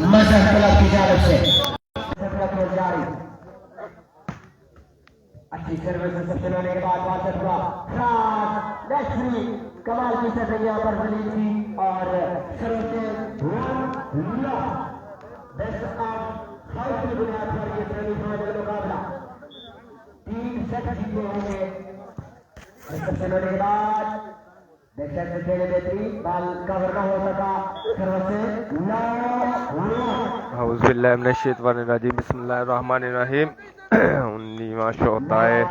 मजहब क्लब की जानिब से जारी। अच्छी सर्विस रिसेप्शन होने के बाद बात हुआ लेफ्टी कमाल की सर्विस यहाँ पर जलील थी और बेस्ट ऑफ 5 की बुनियाद पर ये सेमीफाइनल मुकाबला 3 सेट जीतने होंगे। रिसेप्शन होने के बाद बेहतरीन बाल कवर ना हो सका सर्विस से बिस्मिल्लाहिर्रहमानिर्रहीम। 19वां शो होता है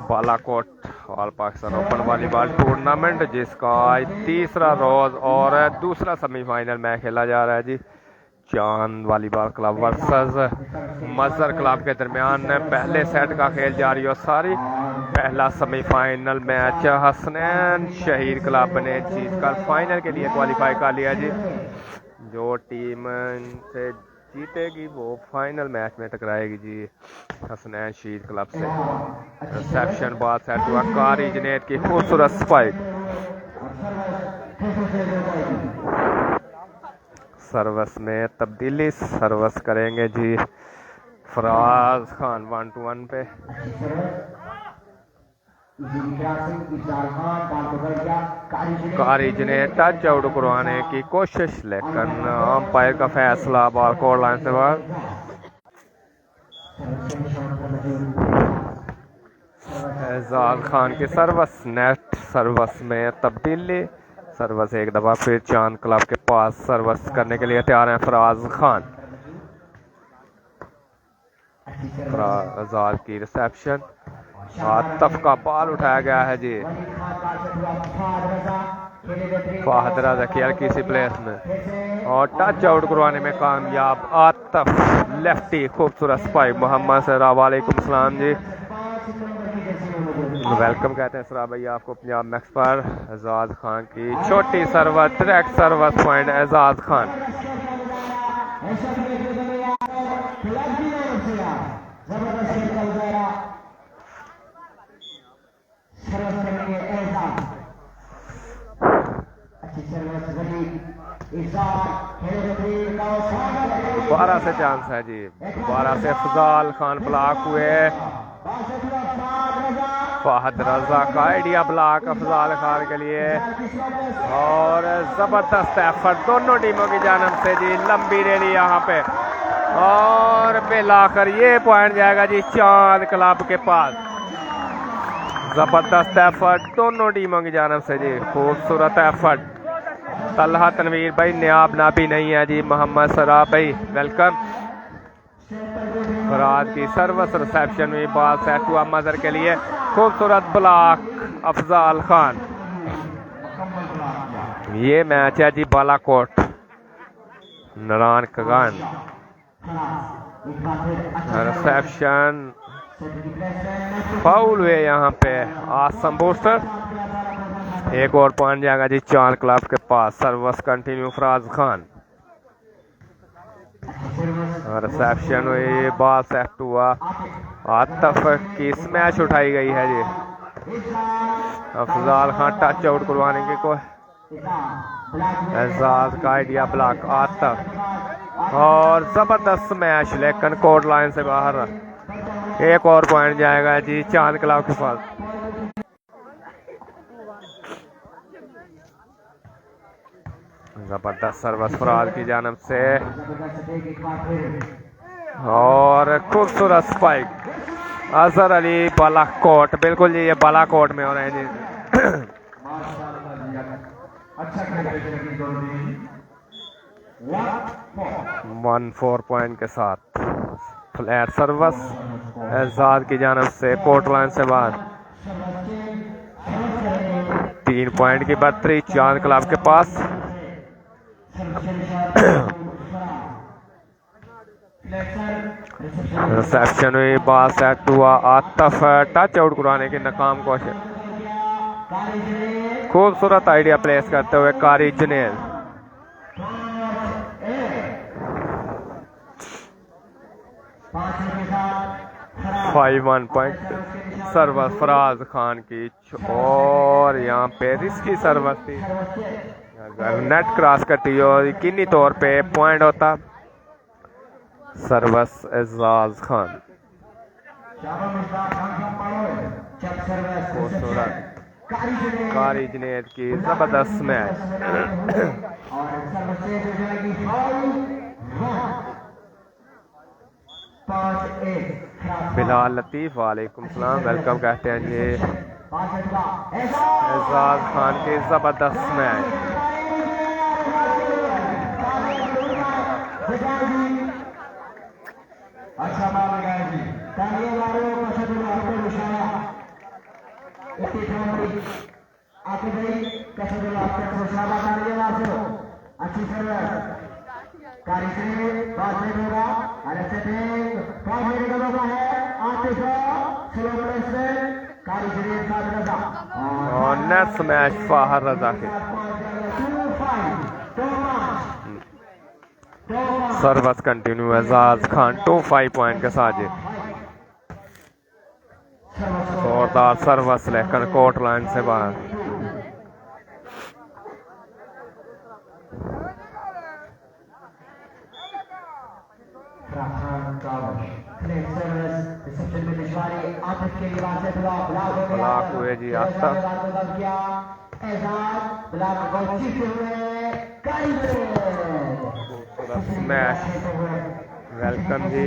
Balakot all Pakistan open volleyball tournament, जिसका आज तीसरा रोज और दूसरा सेमीफाइनल मैच खेला जा रहा है जी। चांद वॉलीबॉल क्लब वर्सेस मजहर क्लब के दरमियान पहले सेट का खेल जारी और सारी पहला सेमीफाइनल मैच हसनैन शहीद क्लब ने जीतकर फाइनल के लिए क्वालिफाई कर लिया जी। जो टीम से जीतेगी वो फाइनल मैच में टकराएगी जी हसनैन शहीद क्लब से। रिसेप्शन बात सेट हुआ कारी जनेद की खूबसूरत स्पाइक। सर्विस में तब्दीली सर्विस करेंगे जी फराज खान 1-2-1 पे। कारी ने टच आउट करवाने की कोशिश, लेकिन अंपायर का फैसला बॉल कोड लाइन से बाहर। एजाज खान की सर्विस नेट सर्विस में तब्दीली। सर्विस एक दफा फिर चांद क्लब के पास सर्विस करने के लिए तैयार हैं फराज खान। एजाज की रिसेप्शन आतफ का बॉल उठाया गया है जी फाहद रजा की हल्की सी प्लेस में और टच आउट करवाने में कामयाब आतफ लेफ्टी। खूबसूरत स्पाइक मोहम्मद सरा वालेकुम सलाम जी, वेलकम कहते हैं सरा भैया आपको पंजाब मैक्स पर। एजाज खान की छोटी service direct service point Ejaz Khan. दोबारा से चांस है जी, दोबारा से फजाल खान ब्लॉक हुए। फाहद रजा का आइडिया ब्लॉक अफजाल खान के लिए और जबरदस्त एफर्ट दोनों टीमों की जानब से जी। लंबी रैली यहाँ पे और मिलाकर ये पॉइंट जाएगा जी चांद क्लब के पास। जबरदस्त एफर्ट दोनों टीमों की जानब से जी, खूबसूरत एफर्ट। तलहा तनवीर भाई न्याब नाबी नहीं है जी, मोहम्मद सरा भाई वेलकम। फराज की सर्विस रिसेप्शन में बॉल सेट हुआ मजहर के लिए, खूबसूरत ब्लॉक अफजाल खान। ये मैच है जी बालाकोट नारायण कगान। रिसेप्शन फाउल हुए यहाँ पे आसम बूस्टर। एक और पॉइंट जाएगा जी चांद क्लब के पास। Service continue Faraz Khan. Reception हुई बॉल सेट हुआ आतफ की स्मैश उठाई गई है जी। अफजाल खान टच आउट करवाने की कोई एजाज का आइडिया ब्लॉक आतफ और जबरदस्त स्मैश, लेकिन कोर्ट लाइन से बाहर। एक और पॉइंट जाएगा जी चांद क्लब के पास। जबरदस्त सर्विस फराज की जानब से और खूबसूरत स्पाइक अजहर अली बालाकोट। बिल्कुल जी ये बालाकोट में हो रहे हैं जी। 1-4 पॉइंट के साथ फ्लैट सर्विस एजाज की जानब से कोर्ट लाइन से बाहर। 3 पॉइंट की बढ़तरी चांद क्लब के पास। रिसेप्शन हुई बॉल सेट हुआ आतफ टच आउट कराने की नाकाम कोशिश। खूबसूरत आइडिया प्लेस करते हुए कारी जनेल। 5-1 पॉइंट सर्विस फराज खान की और यहाँ पे रिस्की सर्विस थी अगर नेट क्रॉस करती हो यकीनी तौर पे पॉइंट होता सर्वस एजाज खान। खूबसूरत कारी जुनैद की जबरदस्त मैच। बिलाल लतीफ वालेकुम सलाम, वेलकम कहते हैं जी। एजाज खान की जबरदस्त मैच। अच्छा अच्छी सर्विस और नेक्स्ट मैच फाहर रजा के सर्वस कंटिन्यू। एजाज खान 2-5 पॉइंट के साथ जी। जोरदार सर्वस लेकर कोर्ट लाइन से बाहर। ब्लॉक हुए जी आता मैच। वेलकम जी।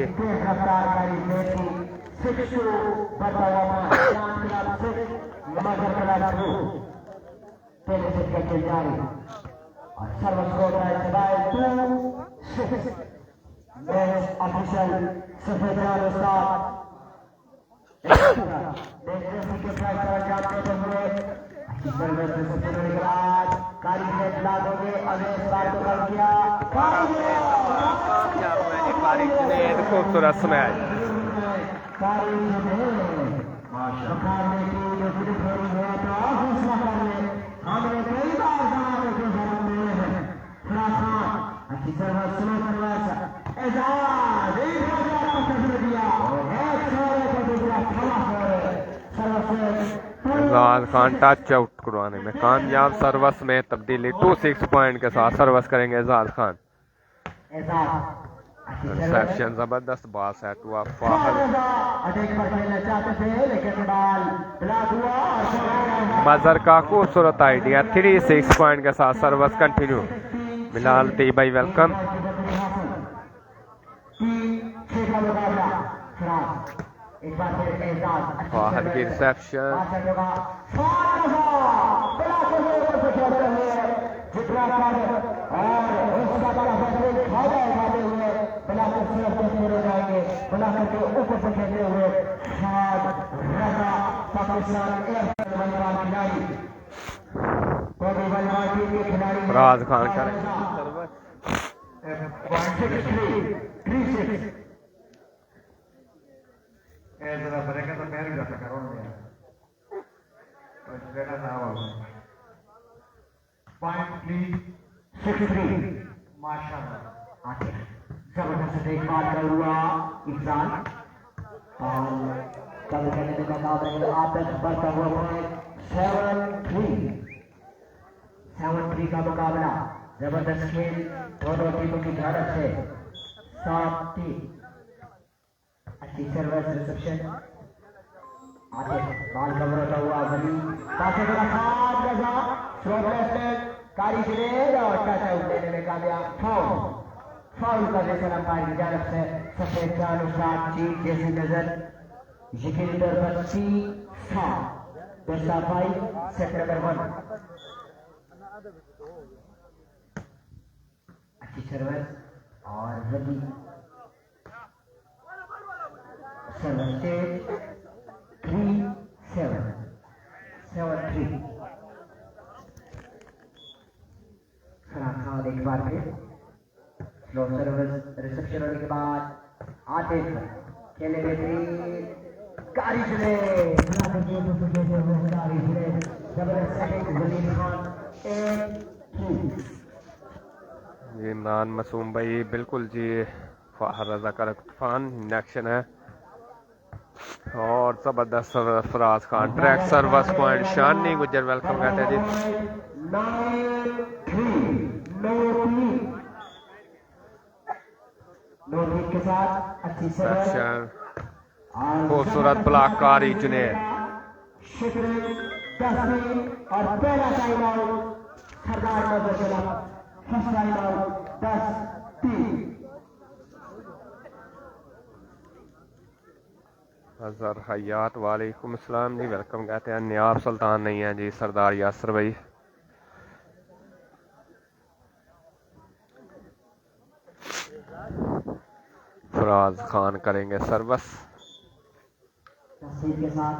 ऑफिशियल खूबसूरत match. Ejaz Khan touch out करवाने में कामयाब। सर्वस में तब्दीली 2-6 पॉइंट के साथ सर्वस करेंगे एजाज खान। रिसेप्शन जबरदस्त बॉल सेट हुआ। मजर का खूबसूरत आइडिया 3-6 पॉइंट के साथ सर्वस कंटिन्यू। बिलाल ती भाई वेलकम। फाहद की रिसेप्शन फराज खान करेंगे। जबरदस्त देखभाल कर हुआ इंसान और कब कहने का काम है आतंक बढ़ता हुआ है। 7-3 का मुकाबला। जबरदस्त खेल दोनों टीमों की झड़प है। 7-3 अच्छी सर्विस रिसेप्शन आगे बाल कवर होता हुआ वली पासे का खास लगा कारी ग्रेड और टच आउट लेने में कामयाब। फाउल करने से अंपायर की जानब से सफेद का अनुसार चीज जैसी नजर यकीनी तौर पर सेट नंबर 1 अच्छी सर्विस और रवि सर्विस 3-7 खान एक बार फिर स्लो सर्विस रिसेप्शन होने के बाद आते खेले बेहतरीन कारी चले इमरान मासूम भाई बिल्कुल जी। फाहर रजा का तूफान एक्शन है और जबरदस्त Faraz Khan track service point. Shani Gujjar welcome कहते हैं जी। नो हिट के साथ अच्छी सर्विस सेक्शन और खूबसूरत ब्लॉककारी जुनेद। शिखर 10 और पहला टाइम आउट सरदार नजर चला फर्स्ट टाइम आउट 10-3। अजहर हयात वालेकुम अस्सलाम जी, वेलकम कहते हैं। नियाब सुल्तान नहीं है जी, सरदार यासर भाई। फराज खान करेंगे सर्विस। के साथ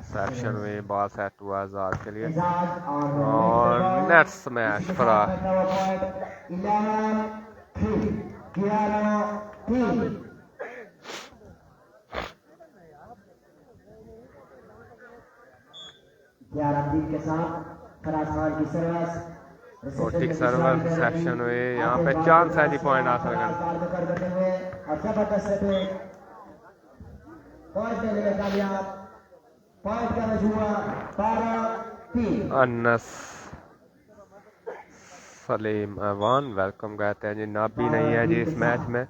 सेक्शन में बॉल सेट हुआ आजाद के लिए एजाज और नेट स्मैश फराज। 11-3 11 के साथ फराज खान की सर्विस और ठीक सर्वर सेक्शन में यहाँ पे चांस है जी पॉइंट हासिल करने। और जबरदस्त पॉइंट देने में कामयाब। पॉइंट का मजमूआ 12-3। अनस सलीम अवान वेलकम कहते हैं जी। नाबी नहीं है जी इस मैच में।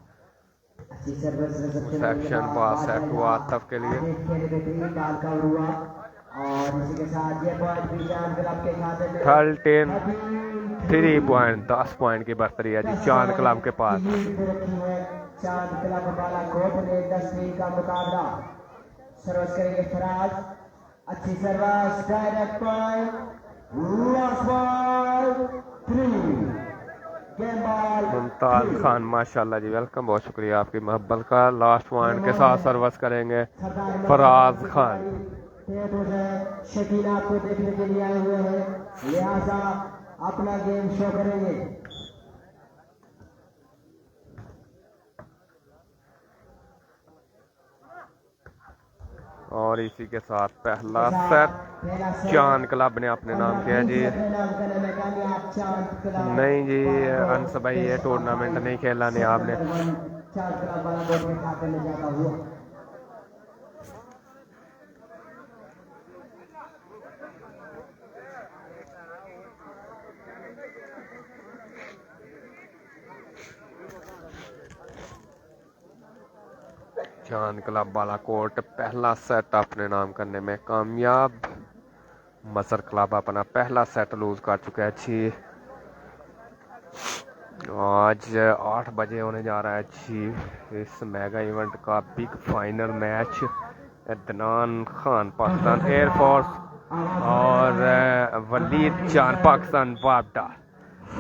सेक्शन पास सेट हुआ आतफ के लिए और इसी के साथ ये पॉइंट भी चांद क्लब के खाते में 13 पॉइंट 10 पॉइंट की बढ़तरी है जी चांद क्लब के पास। चांद क्लब बालाकोट ने 10वीं का मुकाबला। सर्विस करेंगे फराज, अच्छी service direct point lost ball 3 game ball. Mumtaz Khan माशाल्लाह जी वेलकम, बहुत शुक्रिया आपकी मोहब्बत का। लास्ट पॉइंट के साथ सर्विस करेंगे फराज खान। शकील आपको देखने के लिए आए हुए हैं, लिहाजा अपना गेम शो करेंगे। और इसी के साथ पहला सेट चांद क्लब ने अपने नाम किया जी। नहीं जी अंस भाई ये टूर्नामेंट नहीं खेला नहीं आपने। चांद क्लब वाला बोर्ड में खाते में जाता हुआ चांद क्लब बालाकोट पहला सेट अपने नाम करने में कामयाब। मसर क्लब अपना पहला सेट लूज कर चुका है जी। आज 8 बजे होने जा रहा है जी इस मेगा इवेंट का big final match. Adnan Khan Pakistan air force और वलीद चांद पाकिस्तान वापडा।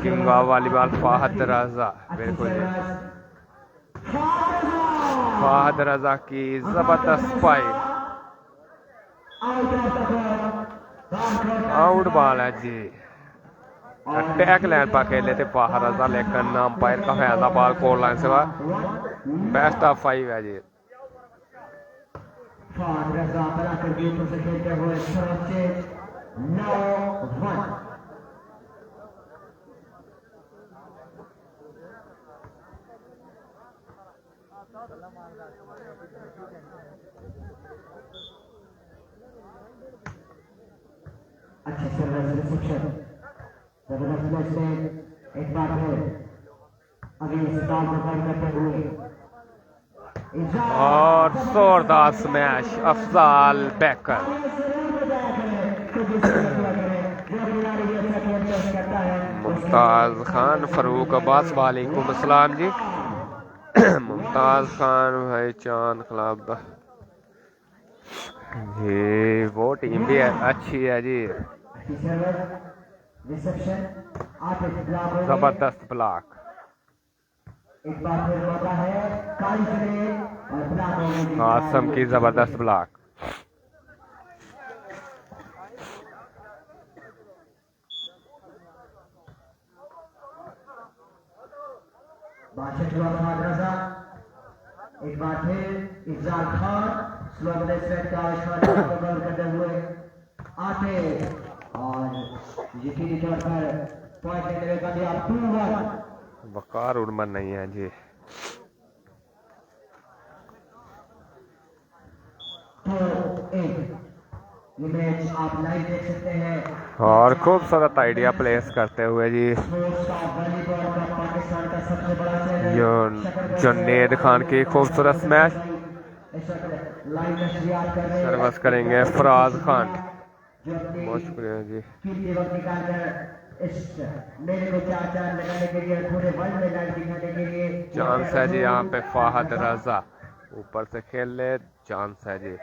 King of volleyball Fahad Raza, बिल्कुल फाहद रजा की जबरदस्त स्पाइक आउट बॉल है जी। टैक लाइन पर खेले थे फाहद रजा, लेकिन अंपायर का फैसला बॉल कोर लाइन से बाहर। बेस्ट ऑफ 5 है जी। फाहद रजा बनाकर गेंदों से खेलते हुए 9-1। अच्छे सर्विस रिसेप्शन जबरदस्त मैच में एक बार है अगले सितार को कवर करते हुए और जोरदार स्मैश अफजाल बैकर। मुमताज खान फरूक अब्बास वालेकुम अस्सलाम जी। मुमताज खान भाई चांद क्लब जी, वो टीम भी अच्छी है जी। जबरदस्त ब्लॉक। एक बार फिर होता है आसम की जबरदस्त ब्लॉक। एक बार फिर इफ्जाल खान स्लोगन सेट का कवर करते हुए आते और यकीनी तौर पर पॉइंट लेने में कामयाब 2-1। वकार उर्मन नहीं है जी। तो 1 ये मैच आप लाइव देख सकते हैं। और खूबसूरत आइडिया प्लेस करते हुए जी स्पोर्ट्स का वॉलीबॉल का पाकिस्तान का सबसे बड़ा चैनल जुन्नेद खान की खूबसूरत स्मैश। इस वक्त लाइव नशरियात कर रहे हैं। सर्विस करेंगे फराज खान। जो अपनी बहुत शुक्रिया जी। कीमती वक्त निकालकर इस मेले को चार चांद लगाने के लिए पूरे वर्ल्ड में लाइव दिखाने के लिए चांस है जी यहाँ पे फाहद रजा ऊपर से खेल ले। चांस है जी।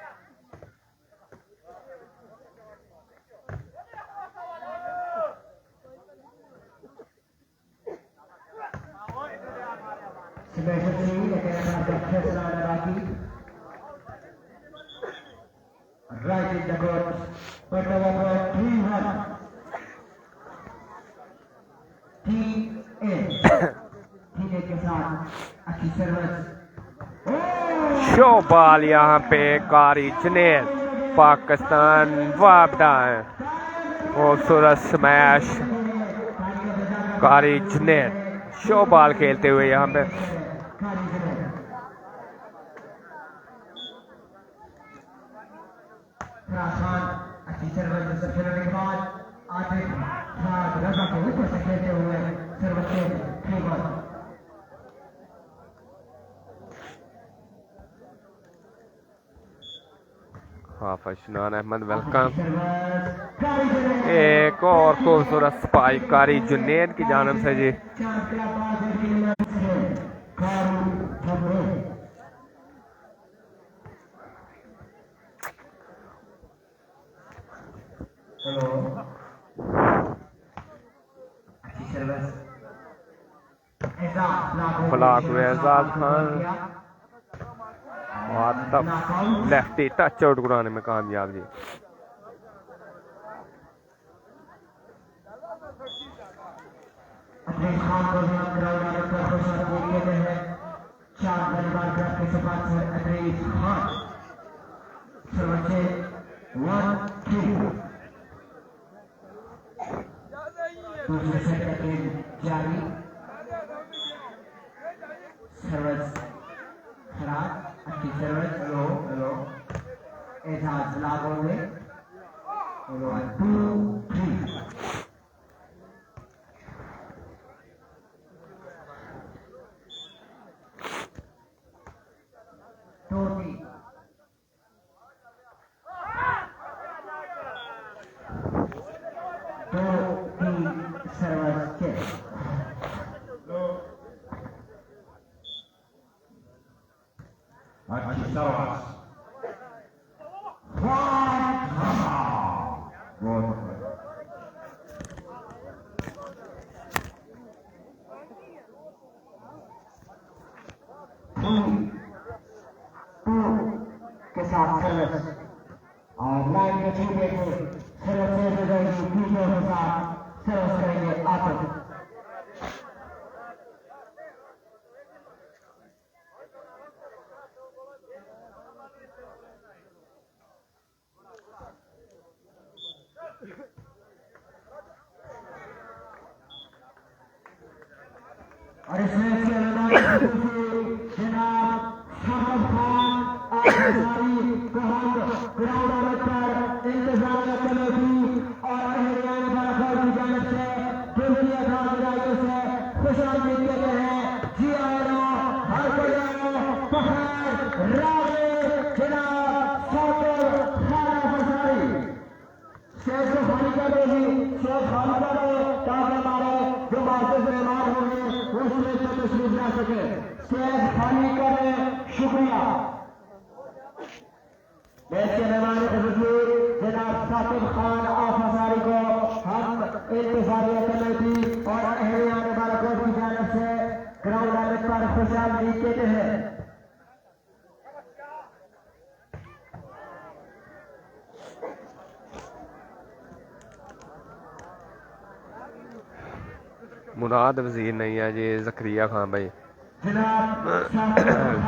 Right in the court, but over 3-1. TA के साथ अच्छी सर्विस। शो बॉल यहाँ पे कारी जुनैद पाकिस्तान वापदा है। खूबसूरत स्मैश कारी जुनैद शो बॉल खेलते हुए यहाँ पे। अच्छी सर्विस रिसेप्शन के बाद आतिफ रजा को ऊपर से खेलते हुए सर्विस के 3-1। हाफिज शनान अहमद वेलकम। एक और खूबसूरत स्पाइक कारी जुनैद की जानब से जी। ब्लॉक हुए एजाज खान और तब लेफ्टी टच आउट कराने में कामयाब जी। जारी सर्विस खराब अच्छी सर्विस। लो एजाज लागो में 2-3। के साथ सर्विस और लाइन में छूटे थे सर्विस के साथ सर्विस करेंगे आतिफ। और इसमें जनाब शाहरुख खान आफसारी को हम ग्राउंड पर इंतजार कमेटी और हरियाणा बराबर की जानब से केंद्रीय खानदानियों से खुशामदीद कहते हैं। जी आयो हर कोई आयो फखर रावे जनाब शाहरुख खान आफसारी स्टेज को खाली कर देगी। स्टेज खाली कर दे ताकि हमारे जो मास्टर्स मेहमान होंगे वो स्टेज पर तशरीफ ला सके। स्टेज खाली करें। शुक्रिया। देश के मेहमान हुजूर जनाब साकिब खान आफसारी को हम इंतजामिया कमेटी और हरियाणा बालाकोट की जानब से ग्राउंड आने पर खुशामदीद कहते हैं। मुराद वजीर नहीं है जी। जकरिया खान भाई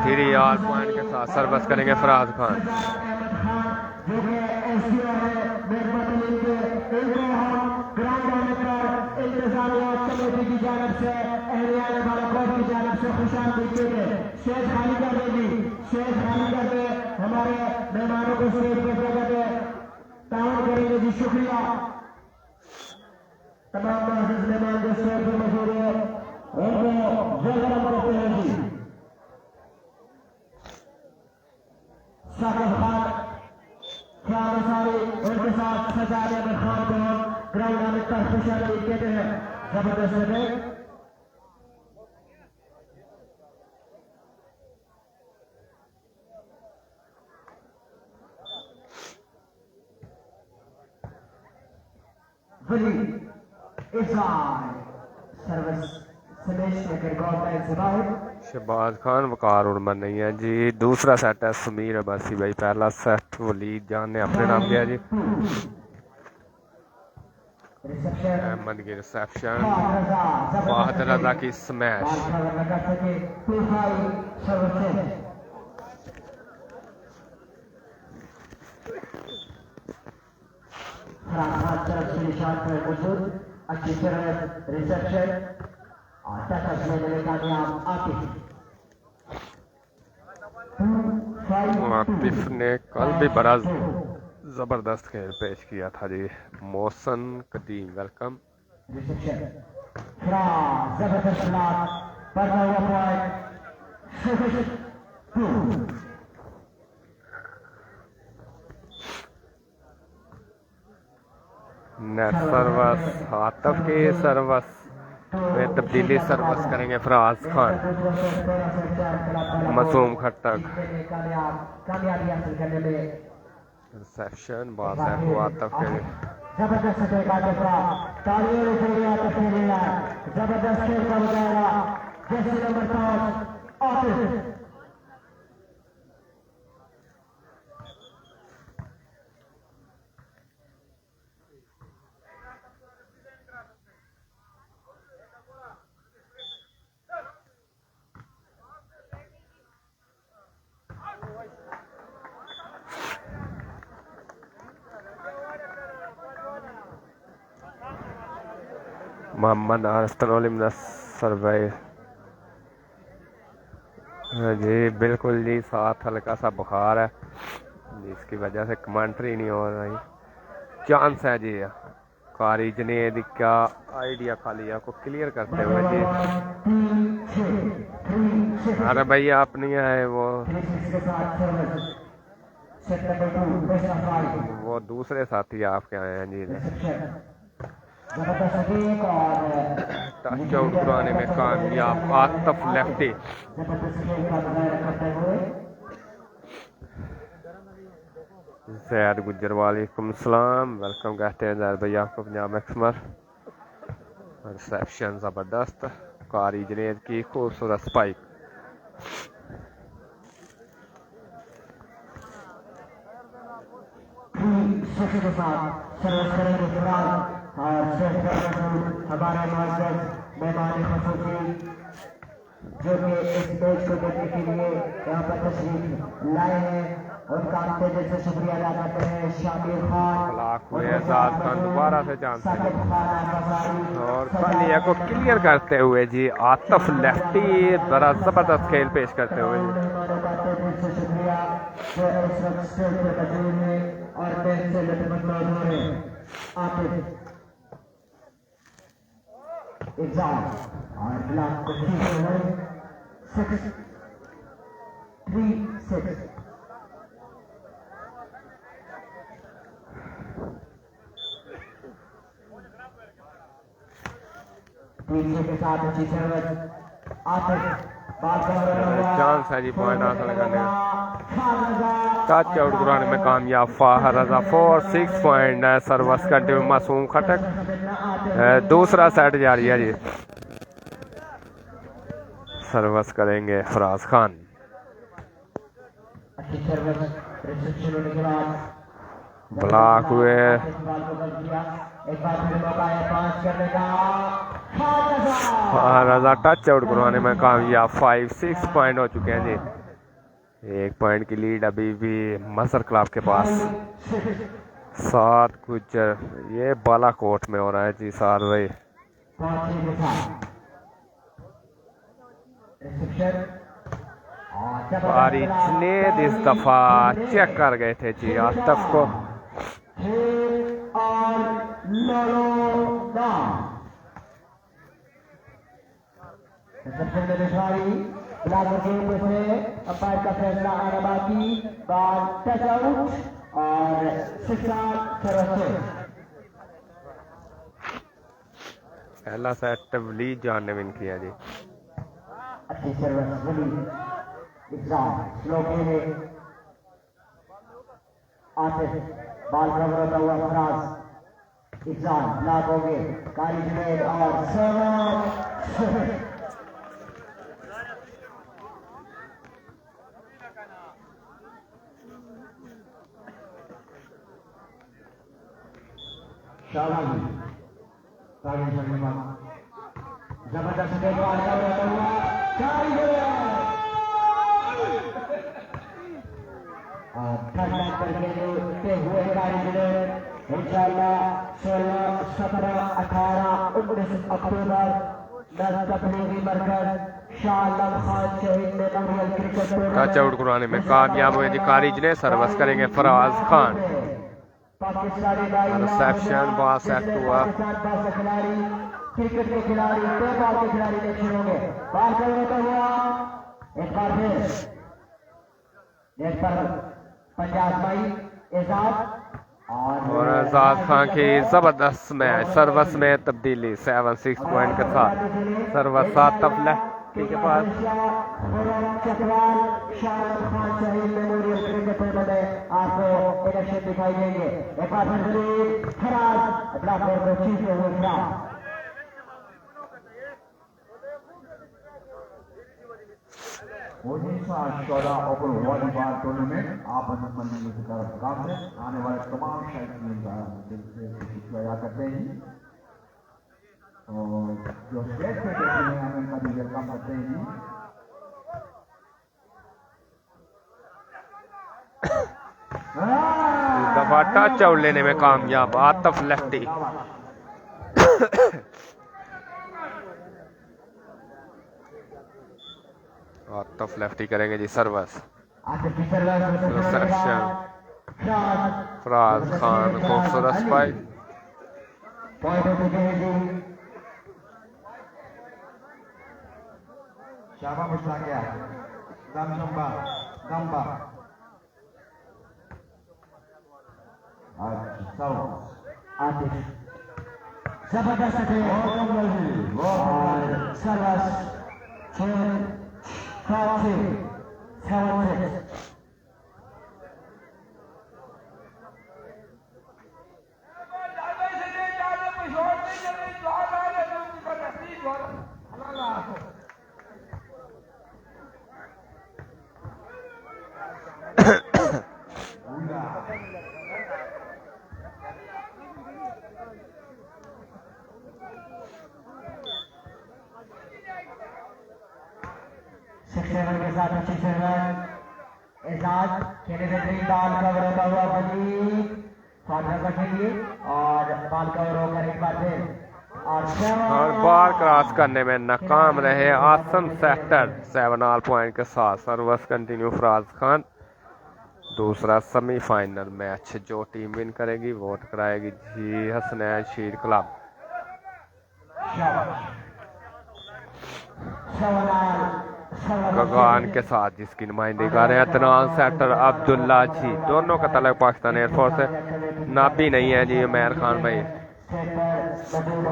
3 ऑल पॉइंट के साथ सर्विस करेंगे फराज खान। जो कि एसडीओ है इंतजामिया कमेटी की जानब से हरियाणा बालाकोट की जानब से खुशामदीद कहते हैं। स्टेज खाली कर देगी। स्टेज खाली कर दे हमारे मेहमानों को स्टेज पर जगह दे। चलिए जी शुक्रिया तमाम मेहमान जो स्टेज पर मौजूद है उनको वेलकम करते हैं जी। साकिब खान ख्याल सारी उनके साथ सजाने में खान को ग्राउंड में खुशियां कहते हैं जबरदस्त है। वली सर्विस समेश लेकर गवर्नमेंट से बाहर शहबाज खान वकार उड़मन नहीं है जी। दूसरा सेट है समीर अब्बासी भाई, पहला सेट वलीद जान ने अपने नाम किया जी। अहमद की रिसेप्शन, वाहिद रजा की स्मैश। अच्छी तरह रिसेप्शन और टच में कामयाब आतिफ ने कल भी बड़ा जबरदस्त खेल पेश किया था जी। मोहसन कदीम वेलकम। नेट सर्वस आतिफ के सर्वस में तब्दीली सर्वस करेंगे फराज खान। मासूम खट्टक रिसेप्शन बात है वो आतिफ के जबरदस्त जबरदस्त खेल का मुजाहरा जैसे नंबर 5 आतिफ। मोहम्मद आरस्तन सर्वे जी बिल्कुल जी, साथ हल्का सा बुखार है जिसकी वजह से कमेंट्री नहीं हो रही। चांस है जी कारी जनेद क्या आइडिया खाली आपको क्लियर करते हुए जी। अरे भाई आप नहीं आए, वो दूसरे साथी आपके आए हैं जी। टच आउट कराने में कामयाब आतिफ लेफ्टी। जैद गुजर वालेकुम सलाम, वेलकम कहते हैं जैद भाई आपको पंजाब एक्समर। रिसेप्शन जबरदस्त, कारी जनेद की खूबसूरत स्पाइक। हमारे मेहमान खसूसी जो कि इस मैच को देखने के लिए यहाँ पर तशरीफ लाए हैं उनका दिल से शुक्रिया अदा करते हैं। शामिर खान दोबारा से चांस और कालिया को क्लियर करते हुए जी आतिफ लेफ्टी बड़ा जबरदस्त खेल पेश करते हुए जी। शुक्रिया इस वक्त स्टेज पर मौजूद है और बेंच से लटपट हो रहे आतिफ एग्जाम और ब्लॉक को 6-3-6 के साथ अच्छी सर्विस आतिफ चांस है जी पॉइंट हासिल करने का। टच आउट कराने में कामयाब फाहर रजा 4-6 पॉइंट है। सर्वस करते हुए मासूम खटक। दूसरा सेट जारी है जी, सर्वस करेंगे फराज खान। ब्लॉक हुए रजा टच आउट करवाने में कामयाब 5-6 पॉइंट हो चुके हैं जी। 1 पॉइंट की लीड अभी भी मसर क्लब के पास। सात गुजर ये बालाकोट में हो रहा है जी। सात भाई जुनेद इस दफा चेक कर गए थे जी आतिफ को। Lolo down. रिसेप्शन में दिखाई ब्लैक गेम से अंपायर का फैसला आना बाकी बाल टच आउट और 6 रन पहला सेट वली जान ने विन किया जी। अच्छी सर्विस वली एग्जाम स्लो खेले आतिफ बाल कवर होता हुआ फराज एग्जाम ब्लॉक हो गए कारी जुनैद और सर्व शाबाशी ताली शर्मा जबरदस्त देखभाल कर रहा हुआ थर्ड लाइन करके देखते हुए इंशाल्लाह 16, 17, 18, 19 अक्टूबर 10 तबलीगी मरकज शाह आलम खान शहीद मेमोरियल क्रिकेट टच आउट कराने में कामयाब हुए अधिकारी ने सर्विस करेंगे Faraz Khan. Reception ball set हुआ क्रिकेट के खिलाड़ी दो बॉल के खिलाड़ी देखने होंगे बाल करता हुआ एक बार फिर नेट पर पंजाब भाई एजाज और एजाज खान की जबरदस्त मैच सर्विस में तब्दीली 7-6 पॉइंट के साथ सर्विस आतिफ लेफ्टी के पास चकवाल शाह आलम खान शहीद मेमोरियल क्रिकेट टूर्नामेंट में आपको इलेक्शन दिखाई देंगे एक बार फिर फराज ब्लॉकर को चीजते हुए खिलाफ ओपन वॉलीबॉल टूर्नामेंट आप मंदिर की तरफ काम है आने वाले तमाम शायद करते हैं और जो स्टेट पे देखते हैं हमें उनका भी वेलकम करते हैं। इस दफा टच आउट लेने में कामयाब आतिफ लेफ्टी। आतिफ लेफ्टी करेंगे जी सर्विस। रिसेप्शन फराज खान खूबसूरत स्पाइक शाबा मुश्ता गया दमशंबा दम्बा आतिफ जबरदस्त है और सर्विस 7 के साथ अच्छी सर्विस एजाज खेले बेहतरीन बाल कवर होता हुआ बली फादर रखेंगे और बाल कवर होकर एक बार फिर और बार क्रॉस करने में नाकाम रहे आसम सेक्टर 7 पॉइंट के साथ सर्विस कंटिन्यू फराज खान। दूसरा सेमीफाइनल मैच जो टीम विन करेगी वोट कराएगी जी हसनैन शीर क्लब। गगान के साथ जिसकी नुमाइंदगी कर रहे हैं अदनान सेक्टर अब्दुल्ला जी। दोनों का तलक पाकिस्तान एयरफोर्स से नाबी नहीं है जी उमैर खान भाई।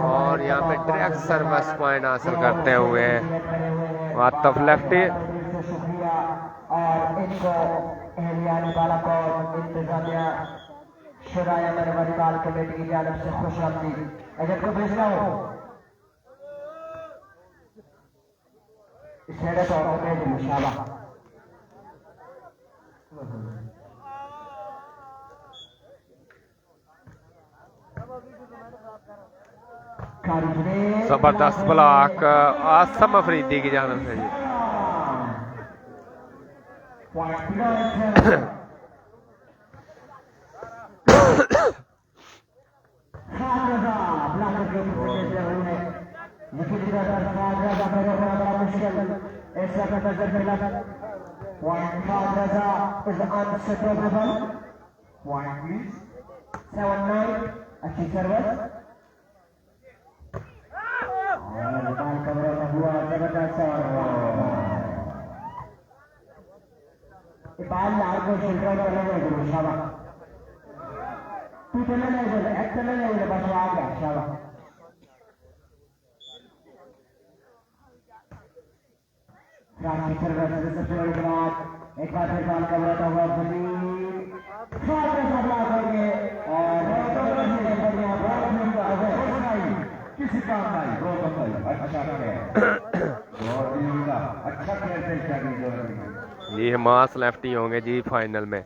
और यहाँ पे डायरेक्ट सर्विस पॉइंट हासिल करते हुए आतिफ लेफ्टी। और इनको शुराया मेरवाल कमेटी की जानब से खुश आमदीद एजेंट को भेजना हो इस तो भेज शाबा जबरदस्त ब्लॉक आसम अफरीदी की जानब से जी। अच्छी सर्विस और बॉल कवर हुआ जबरदस्त बॉल लाल को शिल्डर करने में गुरु शाबा तू चले नहीं बोले एक चले नहीं बोले बस आ गया शाबा राशि सर्विस रिसेप्शन के बाद एक बार फिर बॉल कवर हुआ जमीन सारे सबला करके और किसी काम नहीं बहुत अच्छा अच्छा खेलते ये मास लेफ्टी होंगे जी फाइनल में।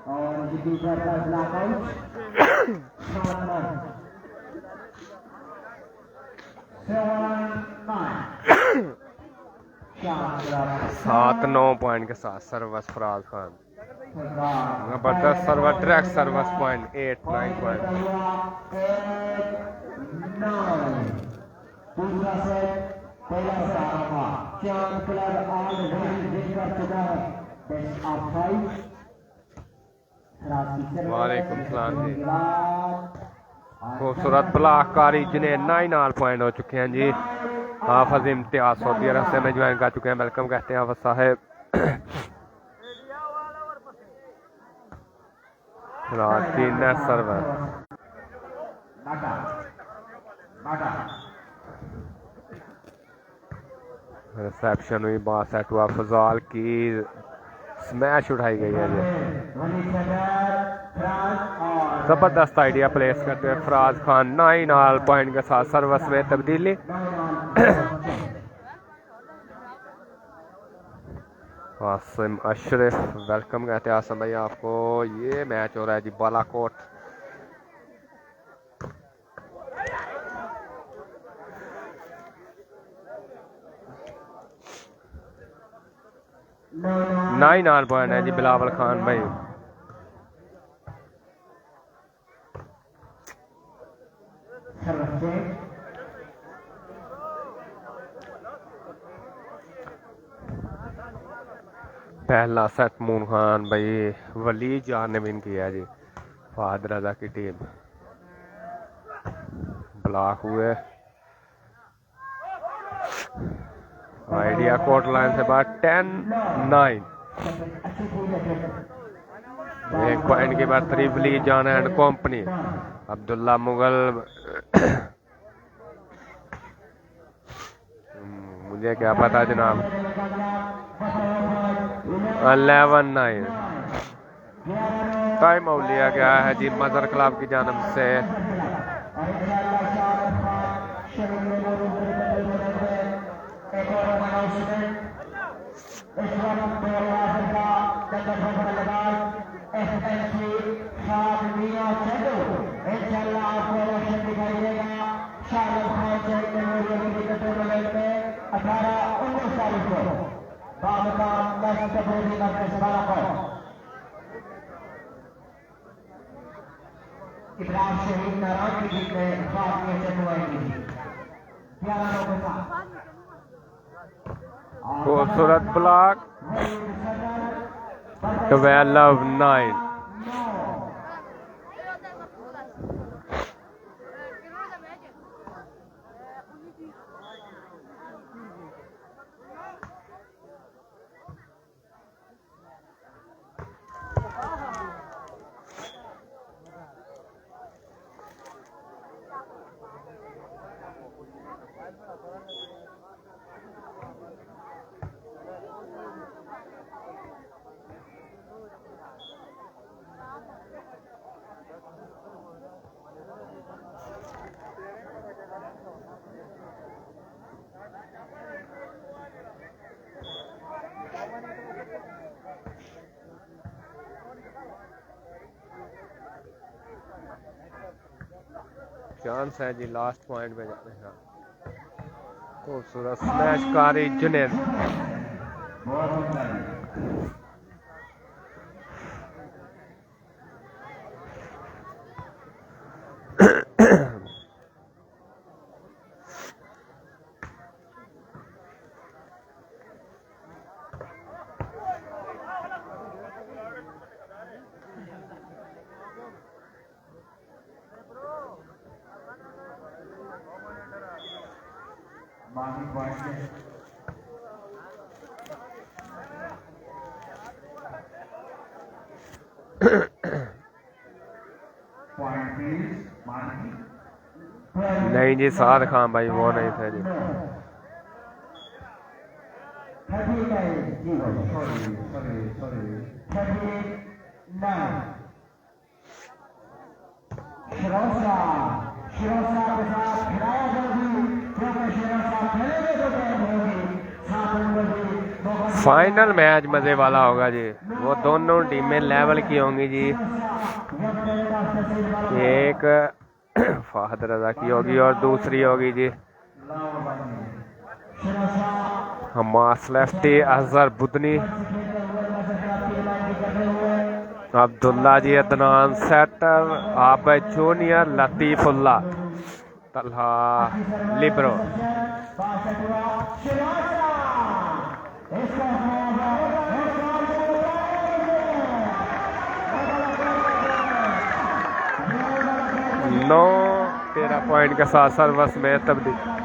और दूसरा ब्लॉकआउट 7-9 पॉइंट के साथ सर्वस फराज खान जबरदस्त सर्वर ट्रैक सर्वस पॉइंट 8-9 पॉइंट। दूसरा सेट पहला सेट चांद क्लब ऑलरेडी विन कर चुका है बेस्ट ऑफ 5। वालेकुम सलाम जी। खूबसूरत ब्लॉककारी जिन्हें 9 ऑल पॉइंट हो चुके हैं जी। हाफिज इम्तियाज सऊदी अरब से में ज्वाइन कर चुके हैं। वेलकम कहते हैं हाफिज साहब। रात सर्वर रिसेप्शन हुई बात सेट हुआ फजाल की स्मैश उठाई गई है जी। जबरदस्त आइडिया प्लेस करते हुए फराज खान 9 ऑल पॉइंट के साथ सर्वस में तब्दीली। आसिम अशरफ वेलकम कहते हैं आसिम भाई आपको। ये मैच हो रहा है जी बालाकोट नाइन ऑल पॉइंट है जी बिलावल खान भाई। पहला सेट मून खान भाई वली जान ने विन किया जी। फहद रजा की टीम ब्लॉक हुए। आइडिया कोर्ट लाइन से बाद 10-9 एक पॉइंट के बाद 3 वली जान एंड कंपनी अब्दुल्ला मुगल। मुझे क्या पता जनाब। 11-9 टाइम आउट लिया गया है जी मदर क्लब की जानब से। इब्राहिम शहीद नारायण की जीत में खूबसूरत ब्लॉक 12-9 चांस है जी लास्ट पॉइंट पे जाने का। खूबसूरत स्मैश कारी जुनेद। बाकी पॉइंट पॉइंट प्लीज मानी नहीं जी, साद खान भाई वो नहीं थे जी। फाइनल मैच मजे वाला होगा जी। वो दोनों टीमें लेवल की होंगी जी। एक फाहद रजा की होगी और दूसरी होगी जी हमास लेफ्टी अजहर बुदनी, अब्दुल्ला जी अदनान सेटर, आप जूनियर लतीफुल्ला, तलहा लिब्रो। नौ 13 पॉइंट के साथ सर्वस में तब्दील।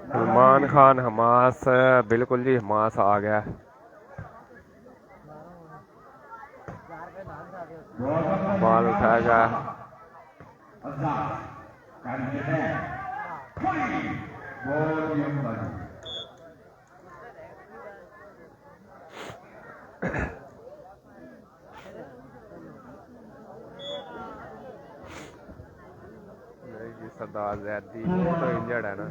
सलमान खान हमास, बिल्कुल जी हमास आ गया। बॉल उठाएगा सरदार जैदी तो इंजर्ड है ना।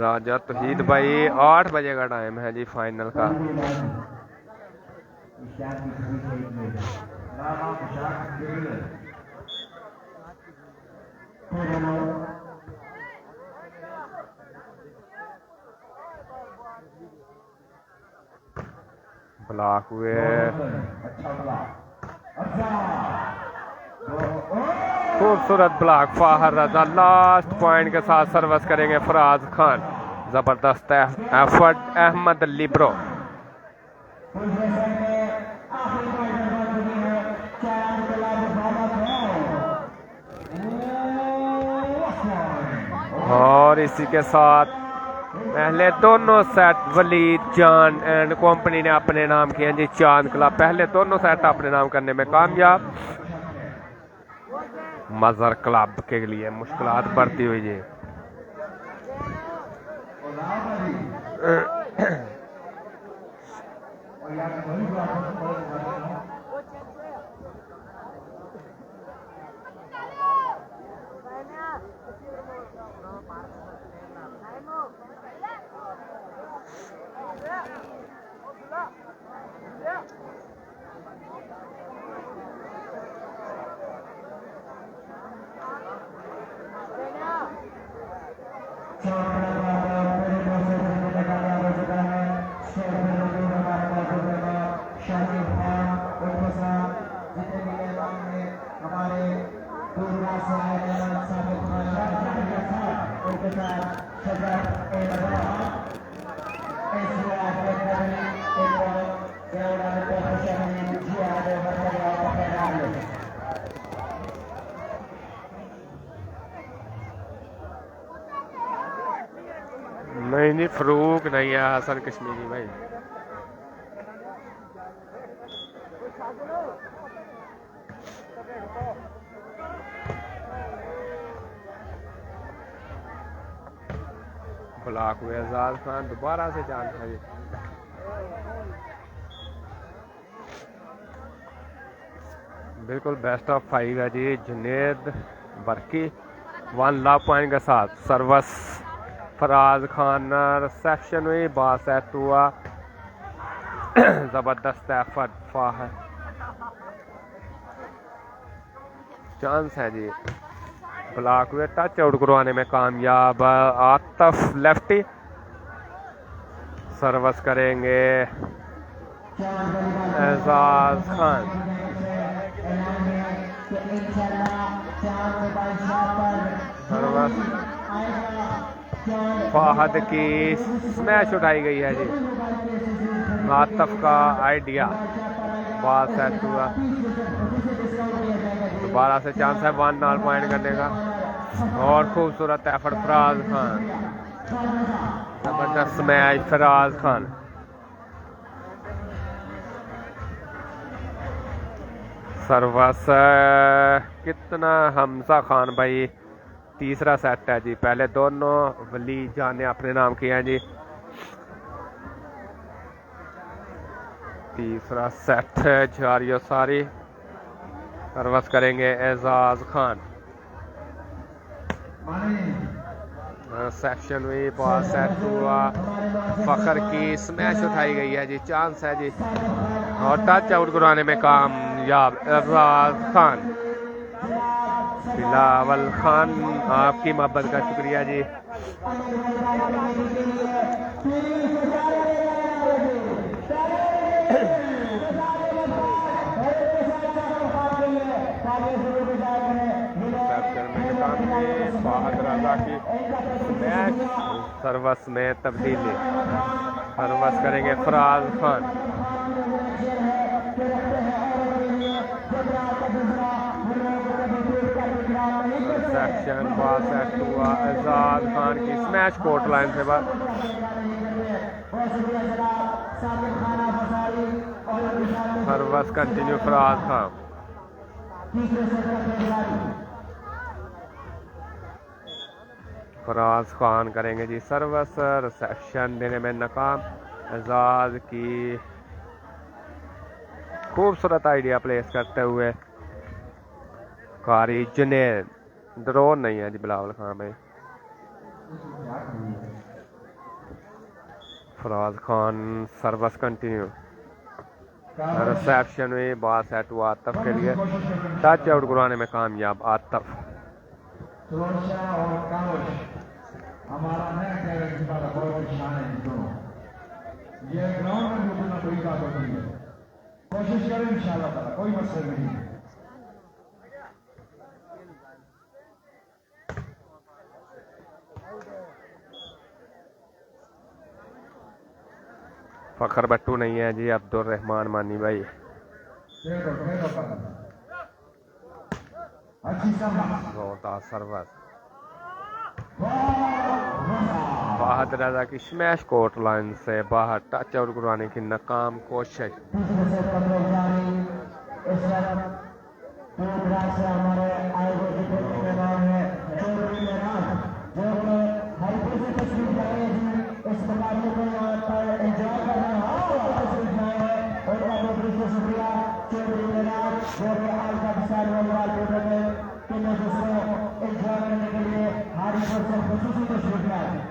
राजा तौहीद भाई 8 बजे का टाइम है जी फाइनल का। ब्लॉक हुए, खूबसूरत ब्लॉक। फाहर रजा लास्ट पॉइंट के साथ सर्विस करेंगे फराज खान। जबरदस्त एफर्ट अहमद लिब्रो। और इसी के साथ पहले दोनों सेट वलीद जान एंड कंपनी ने अपने नाम किए जी। चांद क्लब पहले दोनों सेट अपने नाम करने में कामयाब। मजर क्लब के लिए मुश्किलात बढ़ती हुई जी। नहीं फरूक नहीं है, हसन कश्मीरी भाई। ब्लॉक हुए आजाद खान, दोबारा से चांस है। बिल्कुल बेस्ट ऑफ 5 है जी। जुनेद बरकी 1 लाख पॉइंट के साथ। सर्वस फराज खान रिसेप्शन हुई, बाल सेट हुआ, जबरदस्त एफर्ट फाहर, चांस है जी। ब्लॉक हुए, टच आउट करवाने में कामयाब आतिफ लेफ्टी। सर्वस करेंगे एजाज खान। सर्वस फाहद की स्मैश उठाई गई है जी। आतिफ का आइडिया, बाल सेट हुआ, दोबारा से चांस है 1 लाख पॉइंट करने का। और खूबसूरत एफर्ट फराज खान, जबरदस्त स्मैश फराज खान। सर्वस कितना हमजा खान भाई, तीसरा सेट है जी। पहले दोनों वली जान ने अपने नाम किए हैं जी। तीसरा सेट है जारियो सारी। सर्वस करेंगे एजाज खान। सेक्शन हुई, बॉल सेट हुआ, फखर की स्मैश उठाई गई है जी। चांस है जी और टच आउट करवाने में कामयाब एजाज खान। बिलावल खान, आपकी मोहब्बत का शुक्रिया जी। की स्मैश, सर्वस में तब्दीली। सर्वस करेंगे Faraz Khan. Section ball set हुआ, एजाज खान की स्मैश कोर्ट लाइन से बाहर। Serves continue Faraz Khan. फराज खान करेंगे जी सर्वस, रिसेप्शन देने में नाकाम। एजाज की खूबसूरत आइडिया प्लेस करते हुए कारी जुनेद, ड्रोन नहीं है जी बिलावल खान भाई। फराज खान सर्वस कंटिन्यू, रिसेप्शन में बॉल सेट हुआ आतिफ के लिए, टच आउट करवाने में कामयाब आतिफ। हमारा नया टैलेंट वाला बहुत शान है दोनों। ये ग्राउंड में रुकना कोई बात नहीं है, कोशिश करें इंशाल्लाह ताला, कोई मसला नहीं है। फखर बट्टू नहीं है जी, अब्दुल रहमान मानी भाई। जोरदार सर्वस, फहद रजा की स्मैश कोर्ट लाइन से बाहर, टच आउट करवाने की नाकाम कोशिश।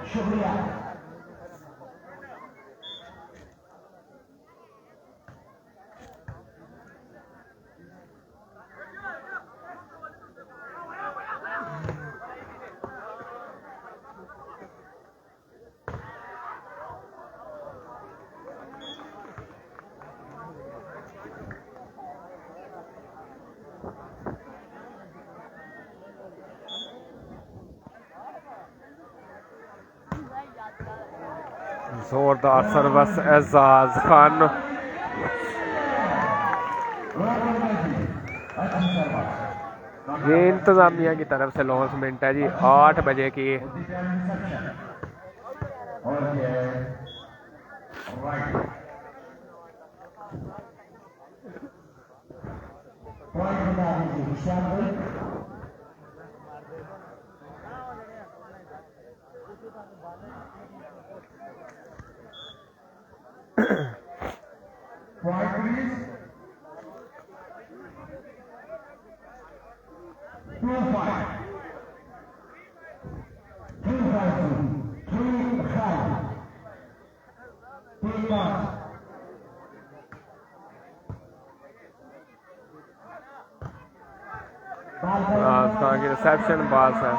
शुक्रिया। जोरदार सर्वस एजाज खान। ये इंतजामिया की तरफ से लॉन्चमेंट है जी 8 बजे की। फराज खान की रिसेप्शन बास है।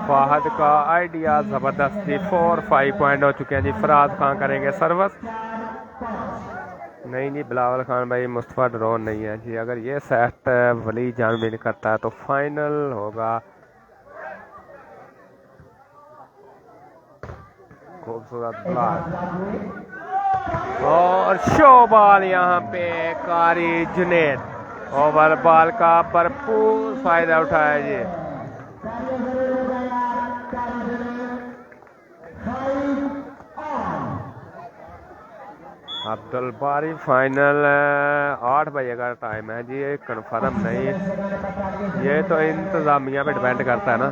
फाहद का आइडिया ज़बरदस्त जी। 4-5 पॉइंट हो चुके हैं जी। फराज खान करेंगे सर्विस। नहीं जी, बिलावल खान भाई मुस्तफ़ा ड्रोन नहीं है जी। अगर ये सेट वली जान विन करता है तो फाइनल होगा। खूबसूरत ब्लॉक और शो बॉल यहाँ पे कारी जुनेद। ओवर बॉल का भरपूर फायदा उठाया जी। अब्दुल बारी फाइनल 8 बजे का टाइम है जी। ये कन्फर्म नहीं, ये तो इंतज़ामिया पे डिपेंड करता है ना।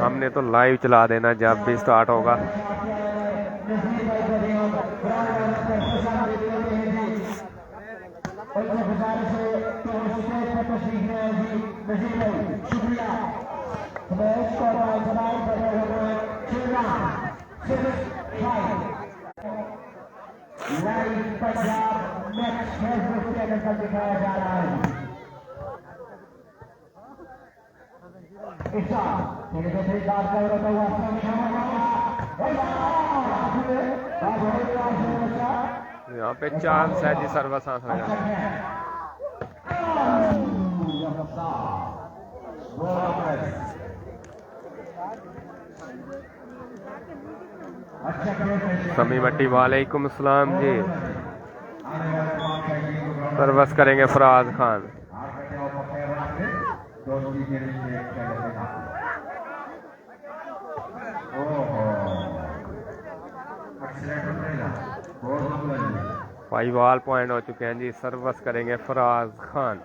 हमने तो लाइव चला देना जब भी स्टार्ट होगा। दिखाया जा रहा है। यहाँ पे चांस है जी सर्विस हासिल करने। समी मट्टी वालेकुम अस्सलाम जी। सर्विस करेंगे Faraz Khan. Five all point हो चुके हैं जी। सर्विस करेंगे फराज खान।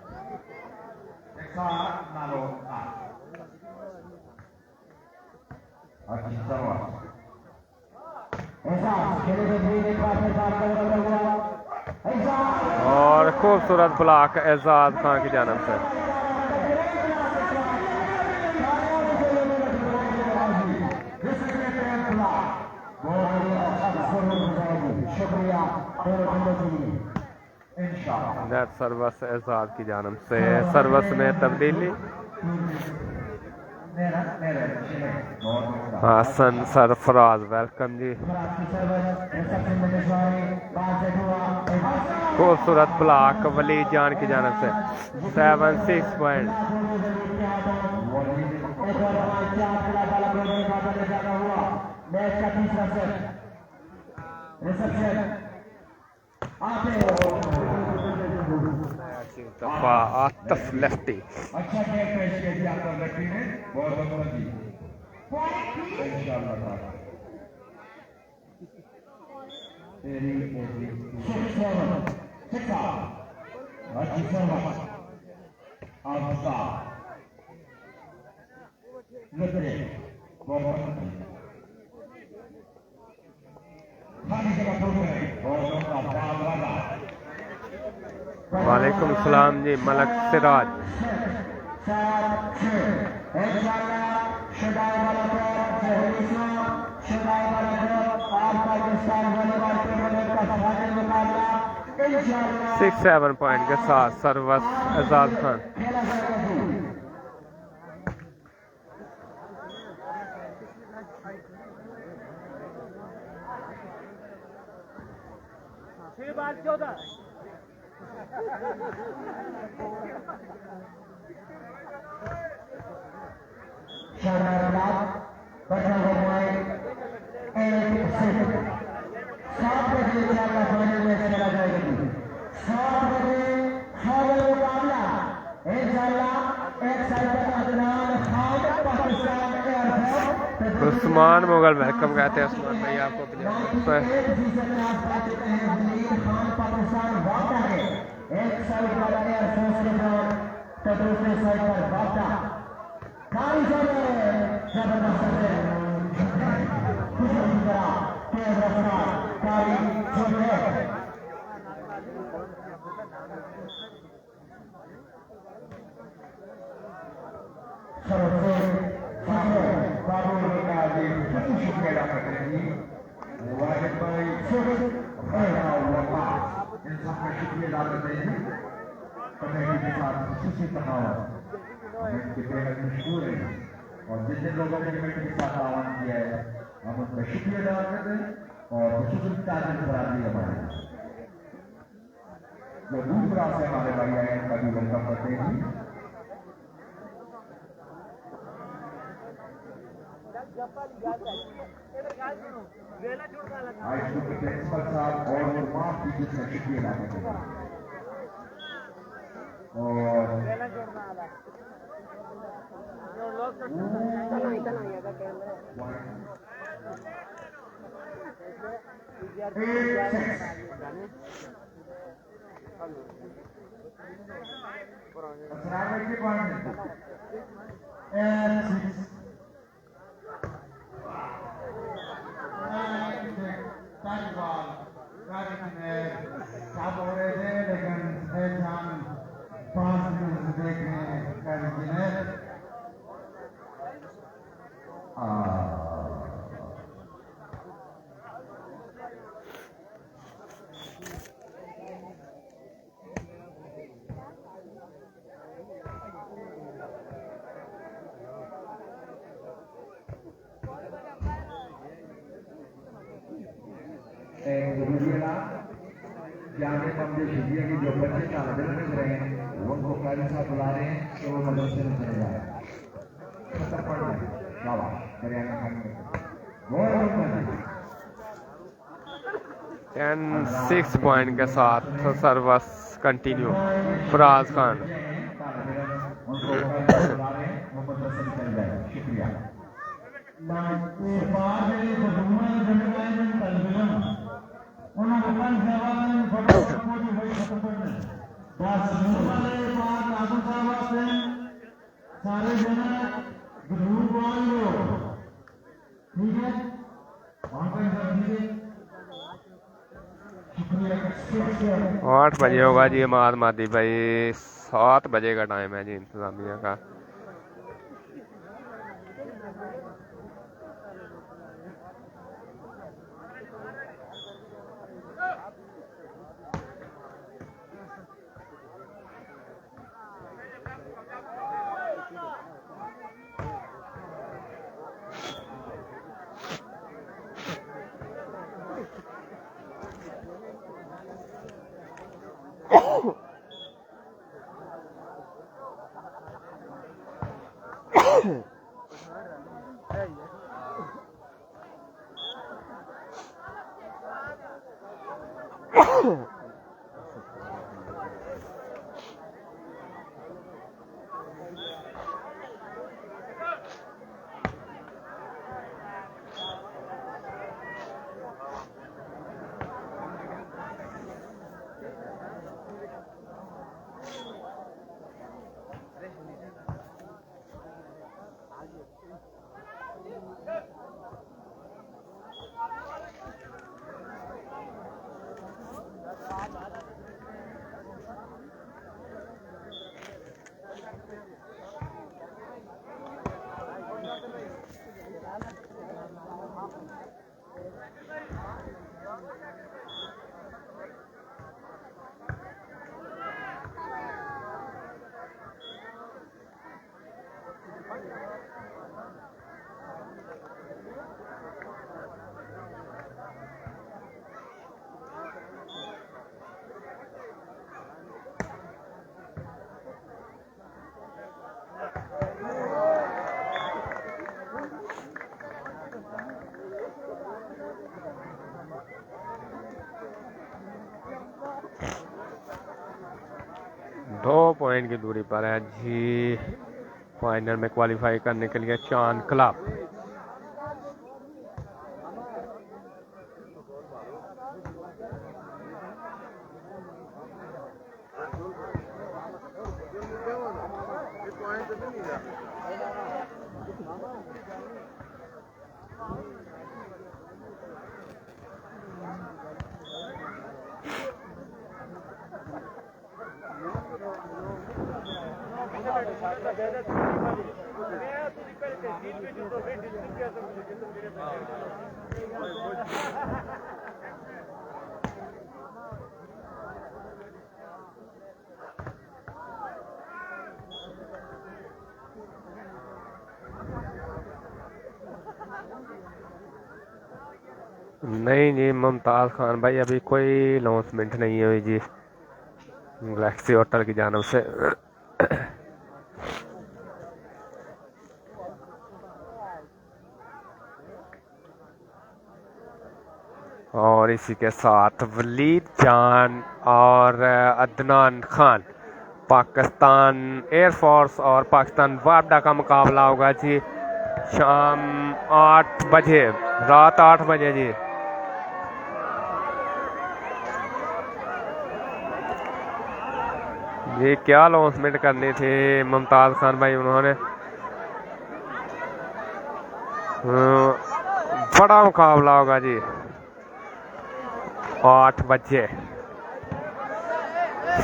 और खूबसूरत ब्लॉक एजाज खान की जानब से। नेट सर्विस एजाज की जानब से। सर्विस में तब्दीली हसन सरफराज वेलकम जी। खूबसूरत ब्लॉक वली जान की जानब से। 7-6 पॉइंट। दफा आतिफ लेफ्टी। अच्छा गेम पेश किया आपका लेफ्टी ने, बहुत बहुत जी इंशाल्लाह ताला। तेरी सिक्का अच्छी सर्विस आपका लेफ्टी बहुत वालेकुम सलाम जी मलक सिराज। सिक्स 7 पॉइंट के साथ सर्विस एजाज खान। उस्मान मुगल वेलकम कहते हैं। उस्मान भाई आपको एक साइड वाला एयरफोर्स के साथ तो दूसरे साइड पर वापटा कारी जबरदस्त तेज रफ्तार कारी वाजिब भाई इन सबका शुक्रिया अदा करते हैं। कमेटी के साथ खुशी तकावत के बेहद मशहूर है और जिन जिन लोगों ने कमेटी के साथ आह्वान किया है हम उनका शुक्रिया अदा करते हैं और शुक्र तारीफ बराबरी हमारे जो दूसरा से हमारे भाई आए उनका भी वेलकम करते हैं हाई स्कूल के प्रिंसिपल साहब और तमाम टीचर्स का शुक्रिया अदा करते हैं और साहब हो रहे थे लेकिन हम 5 मिनट देखने का जाने शिविर की जो बच्चे तालब इल्म रहे हैं उनको कारी साहब बुला रहे हैं कि वो मदरसे में चले जाए खत्म पढ़ रहे हैं शाबाश हरियाणा खाने 6 पॉइंट के साथ सर्विस कंटिन्यू फराज खान उनको बुला रहे हैं वो मदरसे में चले जाए शुक्रिया सारे जना ग्रुप वाले ठीक है शुक्रिया 8 बजे होगा जी मादी भाई 7 बजे का टाइम है जी इंतजामिया का पॉइंट की दूरी पर है जी फाइनल में क्वालिफाई करने के लिए चांद क्लब। नहीं जी मुमताज़ खान भाई, अभी कोई अनाउंसमेंट नहीं हुई जी गैलेक्सी होटल की जानब से। और इसी के साथ वलीद जान और अदनान खान, पाकिस्तान एयरफोर्स और पाकिस्तान वापडा का मुकाबला होगा जी शाम 8 बजे, रात 8 बजे जी। ये क्या अनाउंसमेंट करनी थी मुमताज़ खान भाई, उन्होंने बड़ा मुकाबला होगा जी 8 बजे।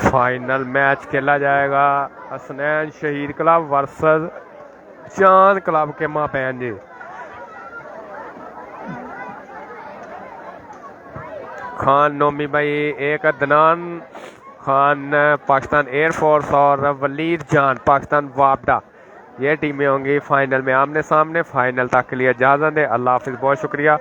फाइनल मैच खेला जाएगा हसनैन शहीद क्लब वर्सेस चांद क्लब के मापैन जी। खान नोमी भाई एक, अदनान खान पाकिस्तान एयरफोर्स और वलीद जान पाकिस्तान वापडा, ये टीमें होंगी फाइनल में आमने सामने। फाइनल तक के लिए इजाज़त दें, अल्लाह हाफिज़, बहुत शुक्रिया।